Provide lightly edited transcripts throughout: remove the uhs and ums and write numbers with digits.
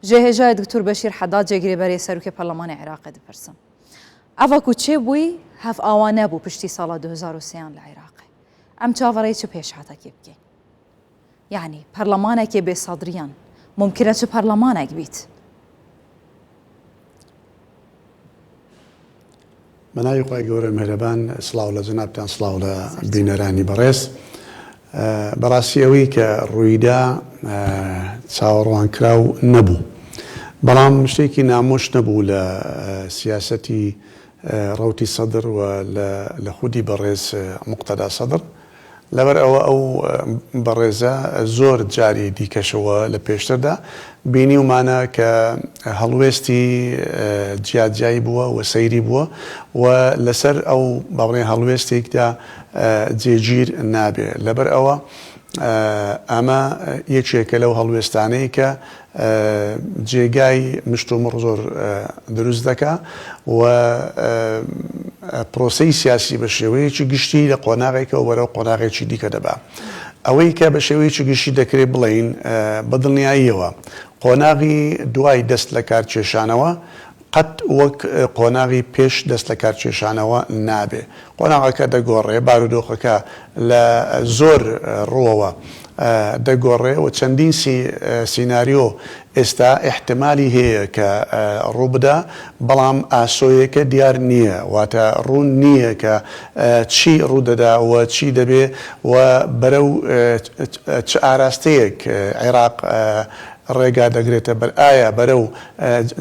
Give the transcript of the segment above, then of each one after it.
جێهێژای دکتور بەشیر حەداد جێگیرێبەری سەرۆکی پەرلەمانی عێراق دەپرسم. ئەڤەکو چێ بووی هەف ئاوانە بوو پشتی ساڵە 2023 لە عێراق. ئەم چاوەڕێی چ پێشهاتێکی بکەین؟ یعنی پەرلەمانێکی بێسەدریان ممکنە چ پەرلەمانێک بیت؟ بەناوی خۆی گەورە مهرەبان، سڵاو لە جەنابتان، سڵاو لە بینەرانی بەڕێز. بەڕاستی ئەوەی کە ڕوویدا چاوەڕوان کراو نەبوو، بەڵام شتێکی نامۆش نەبوو لە سیاسەتی ڕەوتی سەدر و لە خودی بەڕێز موقتەدا سەدر. لەبەر ئەوە ئەو بەڕێزە زۆر جاری دیکەشەوە لە پێشتردا بینیومانە کە هەڵوێستی جیاجایی بووە و سەیری بووە و لەسەر ئەو باڵێ هەڵوێستێکدا جێگیر نابێ. لەبەر ئەوە ئەمە یەکێکە لەو هەڵوێستانەی کە جێگای مشت و مڕ زۆر دروست دەکا و پرۆسەی سیاسی بە شێوەیەکی گشتی لە قۆناغێکەوە وەرەو قۆناغێکی دیکە دەبا. ئەوەی کە بە شێوەیەکی گشتی دەکرێت بڵین بە دڵنیاییەوە قۆناغی دوای دەست لە کار کێشانەوە قەت وەک قۆناغی پێش دەست لە کار کێشانەوە نابێ. قۆناغەکە دەگۆڕێ، بارودۆخەکە لە زۆر ڕۆوە دەگۆڕێ و چەندین سیناریۆ ئێستا احتمالی هەیە کە ڕوو بدا، بەڵام ئاسۆیەکە دیار نییە، واتە ڕوون نییە کە چی ڕوودەدا و چی دەبێ و بەرەو چ ئاراستەیەک عێراق ڕێگا دەگرێتە بەر ئایا بەرەو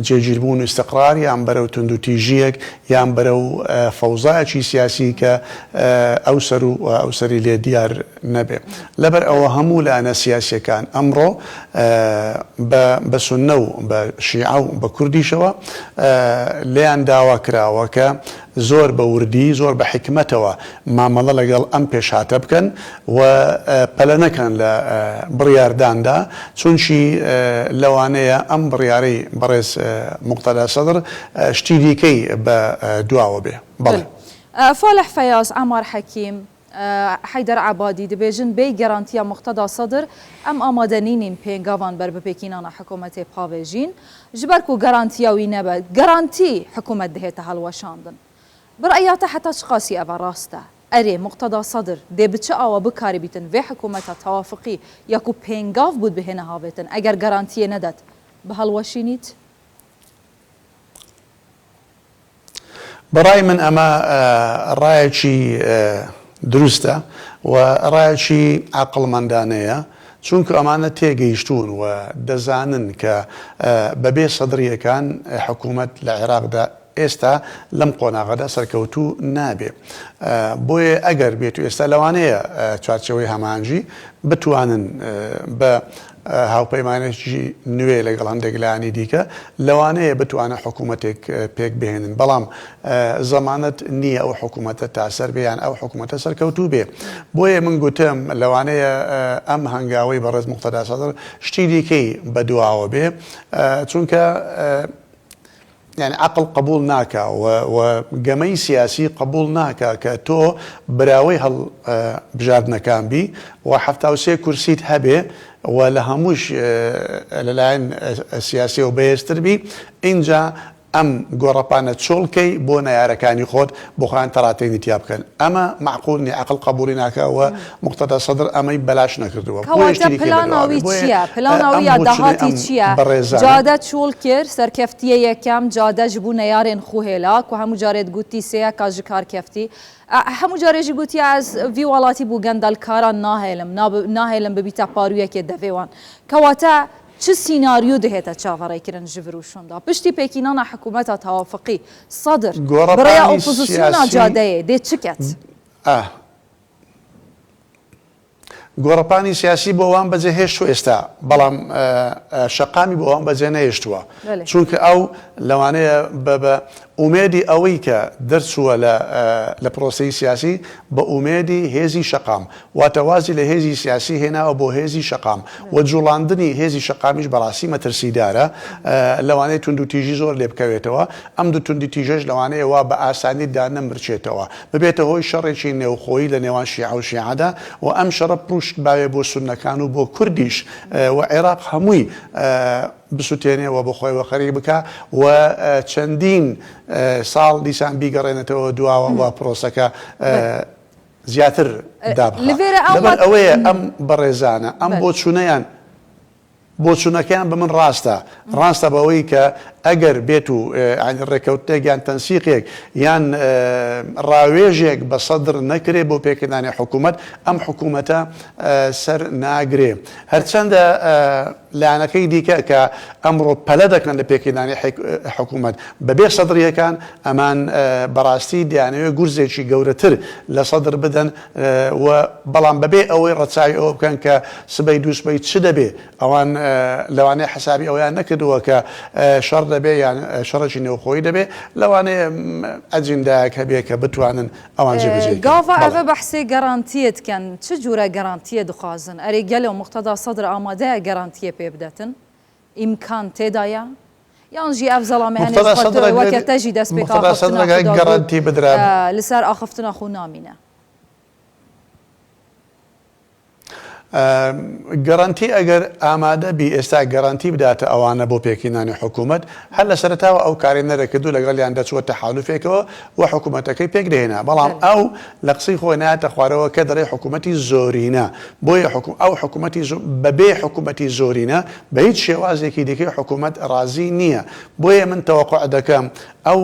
جێگیربوون و ئیستیقرار یان بەرەو توندوتیژیەک یان بەرەو فەوزایەکی سیاسی کە ئەوسەری لێ دیار نەبێ. لەبەر ئەوە هەموو لایەنە سیاسیەکان ئەمڕۆ بە سوننە و بە شیعە و بە کوردیشەوە لێیان داوا کراوە کە زۆر بە وردی، زۆر بە حکمەتەوە مامەڵە لەگەڵ ئەم پێشهاتە بکەن و پەلە نەکەن لە بڕیارداندا، چونچی لەوانەیە ئەم بڕیارەی بەڕێز موقتەدا سەدر شتی دیکەی بە دواوە بێ. بەڵێ فالح فەیاز، عەمار حەکیم، حەیدەر عەبادی دەبێژن بێ گەرانتیە موقتەدا سەدر ئەم ئامادەنینین پێنگاوان بەر بپێکینانە حکوومەتێ پاوێژین ji ber ku garantiya wî nebe garantî hikûmet dihête helweşandin. Birayata heta çi qasî ev rast e. Erê Muqteda Sedr dê bi çi awa bikarîbîtin vê hikûmeta tewafiqî ya ku pêngav bû bihêne havêtin eger garantiyê nedet bi helweşînît? بەڕای من ئەمە ڕایەکی دروستە و ڕایەکی عەقڵمەندانەیە، چونکە ئەمانە تێگەیشتون و دەزانن کە بەبێ سەدرریەکان حکوومەت لە عێراقدا ئێستا لەم قۆناغەدا سەرکەوتوو نابێ. بۆیە ئەگەر بێت و ئێستا لەوانەیە چارچەوەی هەمانجی بتوانن بە هاوپەیمانێکی نوێ لەگەڵ هەندێک لایانی دیکە لەوانەیە بتوانە حکوومەتێک پێک بهێنن، بەڵام زەمانەت نییە ئەو حکوومەتە تاسەر بێیان ئەو حکوومەتە سەرکەوتوو بێ. بۆیە من گوتم لەوانەیە ئەم هەنگاوی بەڕێز موقتەدا سەدر شتی دیکەی بەدواوە بێ، چونکە یعنی عقل قبول ناکە و گەمەی سیاسی قبول ناکە کە تۆ براوەی هەڵ بژاردنەکان بی و 73 کورسیت هەبێ و لە هەمووش لەلایەن سیاسی و بەهێزتر بی، اینجا ئەم گۆڕەپانە چۆڵکەی بۆ نەیارەکانی خۆت بۆ خۆیان تەڕاتەی تیا بکەن. ئەمە معقول نیە، عقل قبولی ناکەوە. موقتەدا سەدر ئەمەی بەلاش نەکردووە. پلاناوی چییە؟ پلاناوی یا داهاتی چییە؟ جادە چۆڵ کرد سەرکەفتیە یەکەم جادە ji بوو نەیارên xwe hêla ku hemû carê gotî sêyeka ji karkeftî hemû carê jî gotiye ez vî welatî bû gendelkaran nahêlim bibîte parûyekê devê wan. Kewate çi sînaryo dihête çavarêkirin ji virûşunda piştî pêkînana hikûmeta tewafiqî Sedr birêya opozisyona cadeyê dê çi ket؟ گۆڕەپانی سیاسی بۆ ئەوان بەجێ هێشتووە ئێستا، بەڵام شەقامی بۆ ئەوان بەجێ نەهێشتووە، چونکە ئەو لەوانەیە بە ئومێدی ئەوەی کە دەرچووە لە پرۆسەی سیاسی بە ئومێدی هێزی شەقام واتەوازی لە هێزی سیاسی هێناوە بۆ هێزی شەقام و جوڵاندنی هێزی شەقامیش بەڕاستی مەترسیدارە، لەوانەیە توندوتیژی زۆر لێ بکەوێتەوە. ئەم دوو توندوتیژەش لەوانەیە وا بە ئاسانیدا نەمرچێتەوە، ببێتە هۆی شەڕێکی نێوخۆیی لە نێوان شیعە و شیعەدا و ئەم شەڕە پڕوشت باوێ بۆ سوننەکان و بۆ کوردیش و عێراق هەمووی بسووتێنێەوە بۆ خۆیەوە خەریک بکە و چەندین ساڵ دیسان بیگەڕێنێتەوە دواوە و پرۆسەکە زیاتر دابخات ئەوەیە ئەم بەڕێزانە ئەم بۆچوونەیان بۆچوونەکەیان بە من ڕاستە بەوەی کە ئەگەر بێت و ڕێکەوتێک یان تەنسیقێک یان ڕاوێژێک بە سەدر نەکرێ بۆ پێکردانی حکوومەت ئەم حکوومەتە سەر ناگرێ هەرچەندە لایەنەکەی دیکە کە ئەمڕۆ پەلە دەکەن لە پێکردانی حکوومەت بەبێ سەدرریەکان ئەمان بەڕاستی دیانەوێت گورزێکی گەورەتر لە سەدر بدەن و بەڵام بەبێ ئەوەی ڕەچاوی ئەوە بکەن کە سبەی دووسبەی چ دەبێ ئەوان لەوانەیە حسابی ئەویان نەکردووە کە شەڕ دەبێ یان شەڕێکی نێوخۆیی دەبێ لەوانەیە ئەجندایەک هەبێ کە بتوانن ئەوان جێبەجێ گاڤە ئەوە بەحسێ گەرانتیەتکەن چ جورە گەرانتیە دخوازن ئەرێ گەلێ مقتەدا سەدر ئامادەیە گەرانتیە پێ بدەتن ئیمکان تێدایە یانژی ئەف زەڵامە هەنێ وەکە تەژی دەست پێ گەرانتی بدرا لەسەر ئاخفتنە خو نامینە گەرانتی ئەگەر ئامادە بی ئێستا گەرانتی بداتە ئەوانە بۆ پێکردانی حکوومەت هەر لە سەرتاوە ئەو کاری نەرەکردو لەگەڵیان دەچوە تەحالوفێکەوە و حکوومەتەکەی پێک دێنا بەڵام ئەو لە قسەی خۆی نایەتە خوارەوە کە دەڵێ حکوومەتی زۆرینە بۆیە ئەو حکوومەتی بەبێ حکوومەتی زۆرینە بە هیچ شێوازێکی دیکەی حکوومەت ڕازی نییە بۆیە من تەوەقع دەکەم ئەو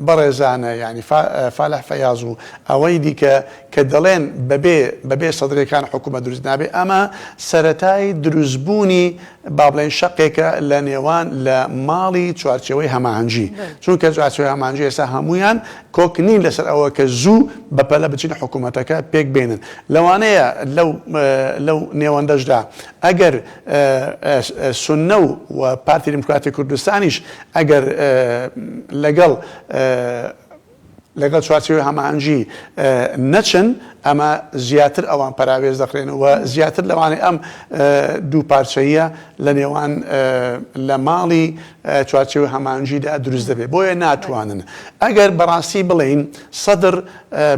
بەڕێزانە ینی فالح فەیاز و ئەوەی دیکە کە دەڵێن بەبێ سەدرەکان حکوومەت دروست نابێ ئەمە سەرەتای دروستبوونی با بڵێن شەقێکە لە نێوان لە ماڵی چوارچەوەی هەماهەنگی چونکە چوارچەوەی هەماهەنگی ئێستا هەمویان کۆکنین لەسەر ئەوە کە زوو بەپەلە بچین حکوومەتەکە پێک بێنن لەوانەیە لەو نێوەندەشدا ئەگەر سوننە و پارتی دیموکراتی کوردستانیش ئەگەر لەگەڵ چوارچەوەی هەماهەنگی نەچن ئەمە زیاتر ئەوان پراوێز دەخرێن و زیاتر لەوانەیە ئەم دوو پارچەیە لە نێوان لە ماڵی چوارچەوەی هەماهەنگیدا دروست دەبێت بۆیە ناتوانن ئەگەر بەڕاستی بڵین سەدر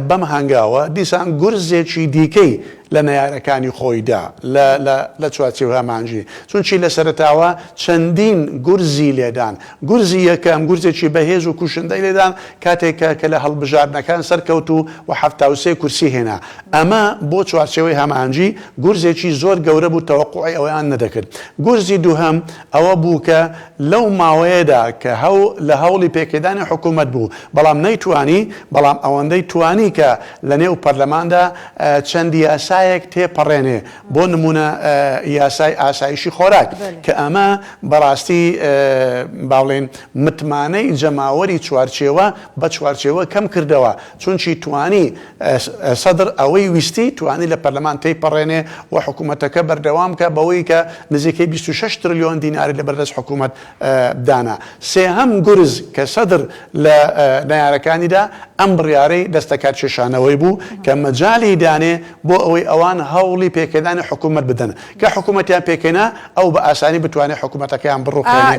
بەم هەنگاوە دیسان گورزێکی دیکەی لە نەیارەکانی خۆیدا لە چوارچەوەی هەماهەنگی چونچی لە سەرتاوە چەندین گورزی لێدان گورزی یەکەم گورزێکی بەهێز و کوشندەی لێدان کاتێکە کە لە هەڵبژاردنەکان سەرکەوت و 73 کورسی هێنا ئەمە بۆ چوارچەوەی هەماهەنگی گورزێکی زۆر گەورە بوو تەوەقوعی ئەویان نەدەکرد گورزی دووهەم ئەوە بوو کە لەو ماوەیەدا کە لە هەوڵی پێکردانی حکوومەت بوو بەڵام نەیتوانی بەڵام ئەوەندەی توانی کە لە نێو پەرلەماندا چەندی یاسایەک تێپەڕێنێ بۆ نمونە یاسای ئاسایشی خۆراک کە ئەمە بەڕاستی باڵێن متمانەی جەماوەری چوارچێوە بە چوارچێوە کەم کردەوە چونچی توانی سەدر ئەوەی ویستی توانی لە پەرلەمان تێپەڕێنێ و حکوومەتەکە بەردەوام کە بەوەی کە نزیکەی 26 تریلیۆن دیناری لە بەردەست حکوومەت دانا سێهەم گورز کە سەدر لە نەیارەکانیدا ئەم بڕیارەی دەستەکات کێشانەوەی بوو کە مەجالی دانێ بۆ ئەوەی ئەوان هەوڵی پێکردانی حکوومەت بدەن کە حکوومەتیان پێکەنا ئەو بە ئاسانی بتوانێت حکوومەتەکەیان بڕوخێنێ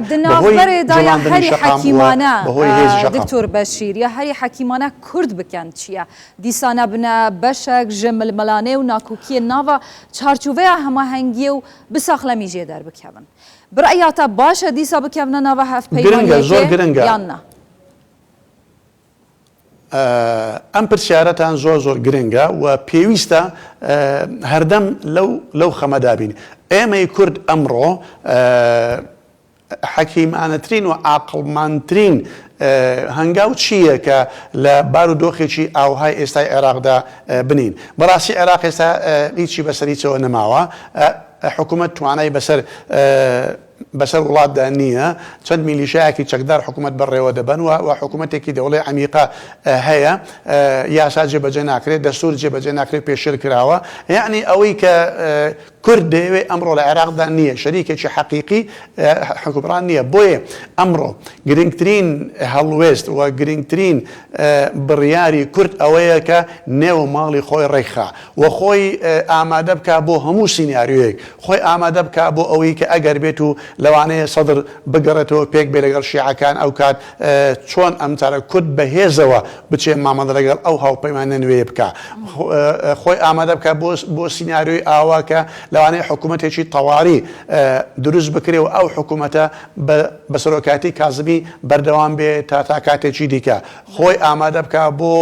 دکتۆر بەشیر یا هەری حەکیمانە کورد بکەن چییە دیسانە بنە بەشێک ژە ملمەلانێ و ناکۆکیە ناوە چارچوبەیە هەماهەنگیە و بساخلەمی ژێدەر بکەون برایاتە باشە دیسا بکەونە ناوە هەفپەیوەندی زۆر گرنگە یاننا ئەم پرسیارەتان زۆر گرنگە و پێویستە هەردەم لەو خەمەدابین ئێمەی کورد ئەمڕۆ حەکیمانەترین و عاقڵمانترین هەنگاو چییە کە لە بارودۆخێکی ئاوهای ئێستای عێراقدا بنین بەڕاستی عێراق ئێستا هیچی بەسەریچەوە نەماوە حکوومەت توانای بەسەر وڵاتدا نییە چەند میلیشایەکی چەکدار حکوومەت بەڕێوە دەبن و حکوومەتێکی دەوڵی عمیقا هەیە یاسا جێبەجێ ناکرێت دەستور جێبەجێ ناکرێت پێشر کراوە یعنی ئەوەی کە کورد دەیەوێت ئەمڕۆ لە عێراقدا نییە شەریکێکی حەقیقی حکومڕان نییە بۆیە ئەمڕۆ گرنگترین هەڵوێست و گرنگترین بڕیاری کورد ئەوەیە کە نێو ماڵی خۆی ڕێکخا و خۆی ئامادە بکە بۆ هەموو سینیاریۆیەک خۆی ئامادە بکە بۆ ئەوەی کە ئەگەر بێت و لەوانەیە سەدر بگەڕێتەوە پێک بێ لەگەڵ شیعەکان ئەو کات چۆن ئەمجارە کورد بەهێزەوە بچێ مامەڵە لەگەڵ ئەو هاوپەیمانە نوێ بکە خۆی ئامادە بکە بۆ سینیاریۆی ئاوا کە لەوانەیە حکوومەتێکی تەواوی دروست بکرێ و ئەو حکوومەتە بە سەرۆکاتی کازمی بەردەوام بێ تا کاتێکی دیکە خۆی ئامادە بکە بۆ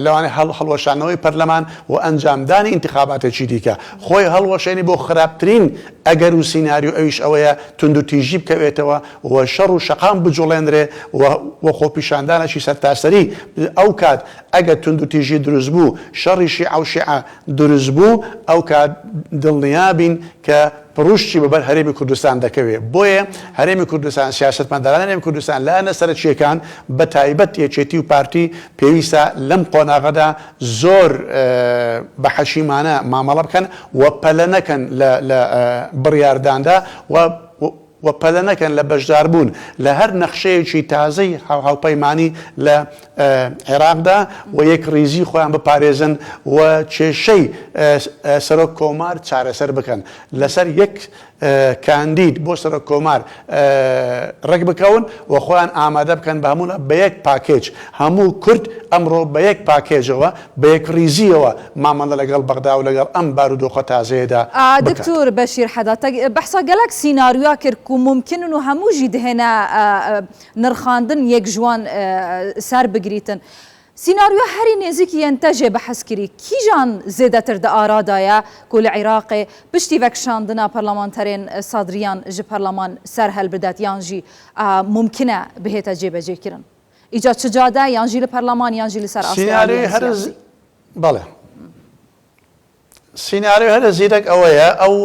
لەوانێ هەڵوەشانەوەی پەرلەمان و ئەنجامدانی انتخاباتێکی دیکە خۆی هەڵوەشێنی بۆ خراپترین ئەگەر و سیناریو ئەویش ئەوەیە تونند و تیژی بکەوێتەوە و شەڕ و شەقام بجوڵێنرێ و خۆپیشاندانێکی سەرتاسەری ئەو کات ئەگەر تونند و تیژی دروست بوو شەڕی شیعە و شیعە دروست بوو ئەو کات دڵنیابین کە پڕوشتی بەبەر هەرێمی کوردستان دەکەوێت بۆیە هەرێمی کوردستان سیاسەتمەداران هەرێمی کوردستان لایەنە سەرچیەکان بە تایبەت یەکێتی و پارتی پێویستە لەم قۆناغەدا زۆر بە حەشیمانە مامەڵە بکەن و پەلە نەکەن لە بڕیارداندا و پەلە نەکەن لە بەشداربوون لە هەر نەخشەیەکی تازەی هاوپەیمانی لە عێراقدا و یەک ڕیزی خۆیان بپارێزن و کێشەی سەرۆک کۆمار چارەسەر بکەن لەسەر یەک کاندید بۆ سەرۆک کۆمار ڕێک بکەون و خۆیان ئامادە بکەن بە هەموو بە یەک پاکێج هەموو کورد ئەمڕۆ بە یەک پاکێجەوە بە یەک ریزیەوە مامەڵە لەگەڵ بەغدا و لەگەڵ ئەم بارودۆخە تازەیەدا دکتور بەشیر حەدات بەحسا گەلک سیناریویا کرد و ممکنن و هەمووژی دهێنا نرخاندن یەک جوان سەر بگریتن سیناریو هەری نێزیکی یەنتەژێ بەحەزکری کیژان زێدەتر دە ئارادایە کۆ لە عێراقێ پشتی vەکشاندنا پەرلەمانتەرێن سادریان ji پەرلەمان سەر هەلبدات یانژی ممکنە بهێتە جێبەجێکردن ئیجاد چجادە یانژی لە پەرلەمان یانژی لەسەر ئاستی بەڵێ سیناریو هەرە زیرەک ئەوەیە ئەو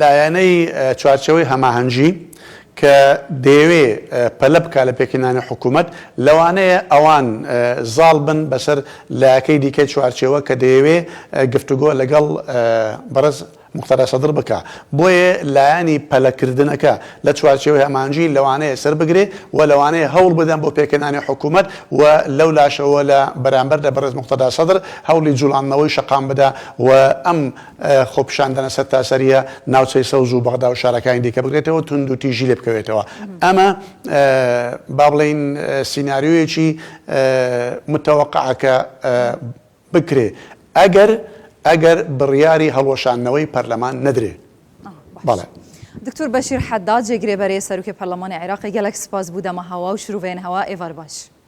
لایەنەی چوارچەوەی هەماهەنگی کە دەیەوێ پەلە بکە لە پێکردنانی حکوومەت لەوانەیە ئەوان زاڵ بن بەسەر لایەکەی دیکە چوارچێوە کە دەیەوێ گفتوگۆ لەگەڵ بەڕێز مختار سەدر بکە بۆیە لایەنی پەلەکردنەکە لە چوارچێوەی هەمانجی لەوانەیە سەر بگرێ و لەوانەیە هەوڵ بدەن بۆ پێکردنانی حکوومەت و لەو لاشەوە لە بەرامبەر بەڕێز مختار سەدر هەوڵی جوڵانەوەی شەقام بدە و ئەم خۆپیشاندنە سەرتاسەریە ناوچەی سەوز و بەغدا و شارەکانی دیکە بگرێتەوە تونند و تیژی لێ بکەوێتەوە ئەمە با بڵێن سیناریۆیەکی متەوەقعەکە بکرێ ئەگەر بڕیاری هەڵوەشانەوەی پەرلەمان نەدرێ بەڵێ دکتور بەشیر حەداد جێگرێبەرێ سەرۆکی پەرلەمانی عێراقی گەلک سپاس بوو دەمە هەوا و شروڤێن هەوا ئێوار باش